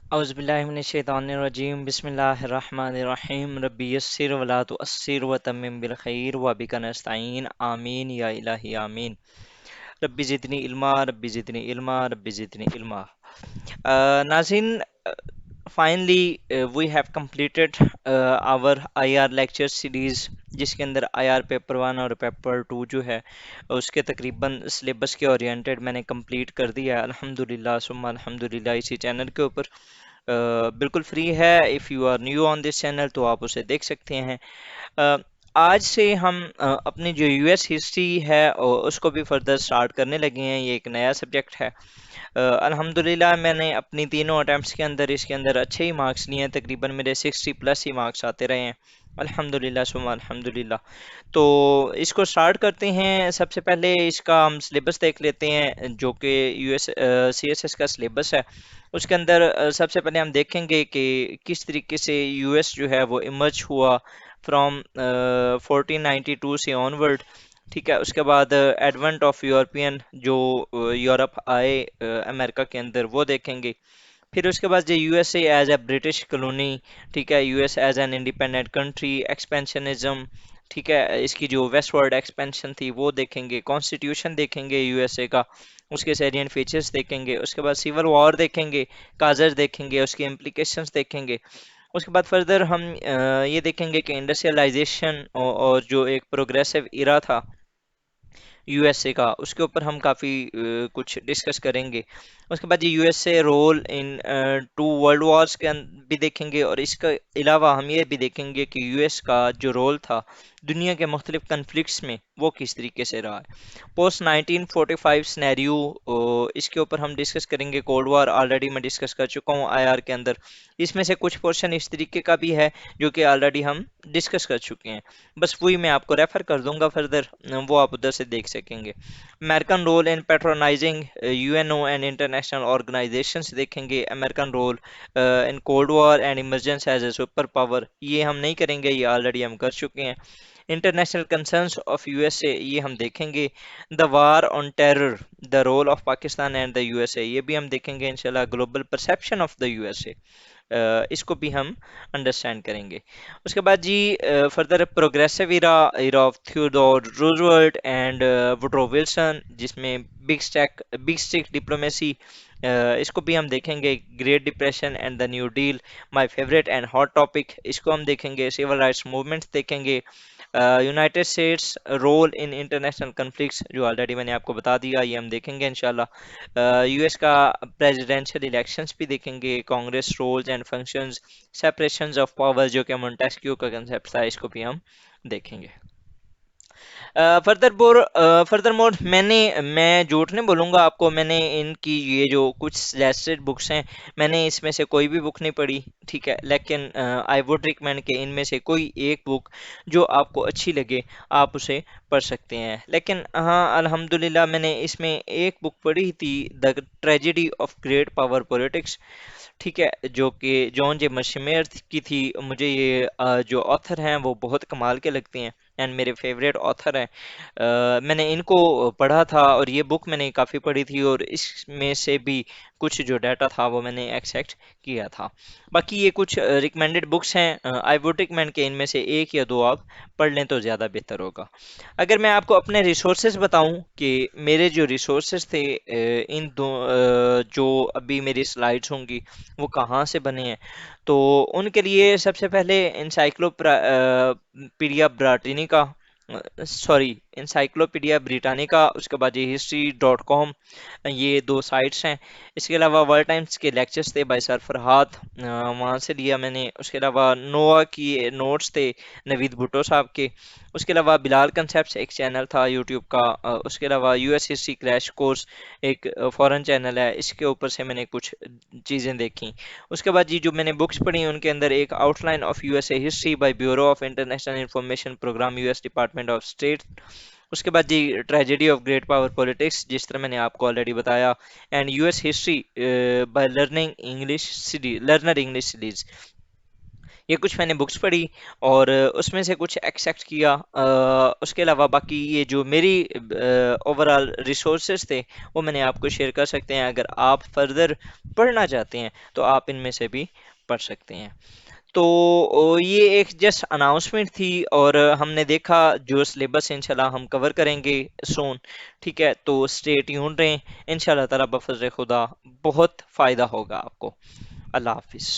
औज़ुबिल्लाहिमिनश्शैतानिर्रजीम बिस्मिल्लाहिर्रहमानिर्रहीम रब्बी यस्सिर वला तुअस्सिर व तम्मिम बिल खैर व बिका नस्तईन आमीन या इलाही आमीन। रब्बी ज़िदनी इल्मा रब्बी ज़िदनी इल्मा। नाज़रीन, finally we have completed our IR lecture series, जिसके अंदर आईआर पेपर वन और पेपर टू जो है उसके तकरीबन सिलेबस के ओरिएंटेड मैंने कंप्लीट कर दिया है अल्हम्दुलिल्लाह सुम्मा अल्हम्दुलिल्लाह। इसी चैनल के ऊपर बिल्कुल फ्री है। If you are new on this channel तो आप उसे देख सकते हैं। अ, आज से हम अपनी जो यूएस हिस्ट्री है उसको भी फर्दर स्टार्ट करने लगे हैं। ये एक नया सब्जेक्ट है। अल्हम्दुलिल्लाह मैंने अपनी तीनों अटैम्प्ट्स के अंदर इसके अंदर अच्छे ही मार्क्स लिए हैं। तकरीबन मेरे 60 प्लस ही मार्क्स आते रहे हैं अल्हम्दुलिल्लाह सुम्मा अल्हम्दुलिल्लाह। तो इसको स्टार्ट करते हैं। सबसे पहले इसका हम सिलेबस देख लेते हैं, जो कि यूएस सीएसएस का सिलेबस है। उसके अंदर सबसे पहले हम देखेंगे कि किस तरीके से यूएस जो है वो इमर्ज हुआ फ्रॉम 1492 से ऑनवर्ड। ठीक है, उसके बाद एडवेंट ऑफ यूरोपियन, जो यूरोप आए अमेरिका के अंदर, वो देखेंगे। फिर उसके बाद जो USA as a British colony, ठीक है, US as an independent country, expansionism, ठीक है, इसकी जो वेस्टवर्ड एक्सपेंशन थी वो देखेंगे। कॉन्स्टिट्यूशन देखेंगे यूएसए का, उसके सैलियन फीचर्स देखेंगे। उसके बाद सिविल वॉर देखेंगे, काजर देखेंगे, उसकी इम्प्लीकेशंस देखेंगे। उसके बाद फर्दर हम ये देखेंगे कि इंडस्ट्रियलाइजेशन और जो एक प्रोग्रेसिव इरा था यूएसए का, उसके ऊपर हम काफ़ी कुछ डिस्कस करेंगे। उसके बाद ये USA role in two world wars के भी देखेंगे। और इसके अलावा हम ये भी देखेंगे कि यूएस का जो रोल था दुनिया के मुख्तलिफ कन्फ्लिक्ट्स में वो किस तरीके से रहा है। पोस्ट 1945 स्नैरियो, इसके ऊपर हम डिस्कस करेंगे। कोल्ड वॉर ऑलरेडी मैं डिस्कस कर चुका हूँ आईआर के अंदर। इसमें से कुछ पोर्शन इस तरीके का भी है जो कि ऑलरेडी हम डिस्कस कर चुके हैं। बस वही मैं आपको रेफर कर दूंगा फर्दर, वो आप उधर से देख सकेंगे। American role in patronising UNO and international organisations देखेंगे। American role in cold war and emergence as a super power, ये हम नहीं करेंगे, ये ऑलरेडी हम कर चुके हैं। इंटरनेशनल कंसर्न्स ऑफ यूएसए, ये हम देखेंगे। The war on terror, the role of Pakistan and the USA, ये भी हम देखेंगे इंशाल्लाह। Global perception of the USA, इसको भी हम अंडरस्टैंड करेंगे। उसके बाद जी further progressive era of Theodore Roosevelt and Woodrow Wilson, जिसमें बिग स्टिक डिप्लोमेसी, इसको भी हम देखेंगे। Great depression and the new deal, my favourite and hot topic, इसको हम देखेंगे। सिविल राइट्स मूवमेंट्स देखेंगे। United states role in international conflicts, जो ऑलरेडी मैंने आपको बता दिया, ये हम देखेंगे इंशाल्लाह। यूएस का प्रेसिडेंशियल इलेक्शंस भी देखेंगे। Congress roles and functions, separations of power, जो कि मोंटेस्क्यू का कंसेप्ट था, इसको भी हम देखेंगे। फर्दर मोर मैं झूठ नहीं बोलूँगा आपको, मैंने इनकी ये जो कुछ सजेस्टेड बुक्स हैं, मैंने इसमें से कोई भी बुक नहीं पढ़ी। ठीक है, लेकिन आई वुड रिकमेंड कि इनमें से कोई एक बुक जो आपको अच्छी लगे आप उसे पढ़ सकते हैं। लेकिन हाँ, अल्हम्दुलिल्लाह मैंने इसमें एक बुक पढ़ी थी, the tragedy of great power politics. ठीक है, जो कि जॉन जे मशमेर की थी। मुझे ये जो ऑथर हैं वो बहुत कमाल के लगते हैं एंड मेरे फेवरेट ऑथर हैं। मैंने इनको पढ़ा था और ये बुक मैंने काफ़ी पढ़ी थी, और इसमें से भी कुछ जो डाटा था वो मैंने एक्सेप्ट किया था। बाकी ये कुछ रिकमेंडेड बुक्स हैं, आई वुड रिकमेंड कि इनमें से एक या दो आप पढ़ लें तो ज़्यादा बेहतर होगा। अगर मैं आपको अपने रिसोर्सेज बताऊं कि मेरे जो रिसोर्सेज थे जो अभी मेरी स्लाइड्स होंगी वो कहाँ से बने हैं, तो उनके लिए सबसे पहले इंसाइक्लोपीडिया ब्राटिनिका, सॉरी, इंसाइक्लोपीडिया ब्रिटानिका, उसके बाद ये history.com, ये दो साइट्स हैं। इसके अलावा वर्ल्ड टाइम्स के लेक्चर्स थे बाय सर फरहाद, वहाँ से लिया मैंने। उसके अलावा नोआ की नोट्स थे नवीद भुट्टो साहब के। उसके अलावा बिलाल कंसेप्ट्स एक चैनल था यूट्यूब का। उसके अलावा यूएस हिस्ट्री क्रैश कोर्स एक फॉरेन चैनल है, इसके ऊपर से मैंने कुछ चीज़ें देखी। उसके बाद जी जो मैंने बुक्स पढ़ी उनके अंदर एक outline of USA history by bureau of international information programme, US department of state. उसके बाद जी tragedy of great power politics, जिस तरह मैंने आपको ऑलरेडी बताया, and US history by learner English series. ये कुछ मैंने बुक्स पढ़ी और उसमें से कुछ एक्सेप्ट किया। उसके अलावा बाकी ये जो मेरी ओवरऑल रिसोर्सेज थे वो मैंने आपको शेयर कर सकते हैं। अगर आप फर्दर पढ़ना चाहते हैं तो आप इनमें से भी पढ़ सकते हैं। तो ये एक जस्ट अनाउंसमेंट थी और हमने देखा जो सिलेबस इंशाल्लाह हम कवर करेंगे सोन। ठीक है, तो स्टे ट्यून्ड रहें, इंशाल्लाह ताला बफज़ खुदा बहुत फ़ायदा होगा आपको। अल्लाह हाफिज़।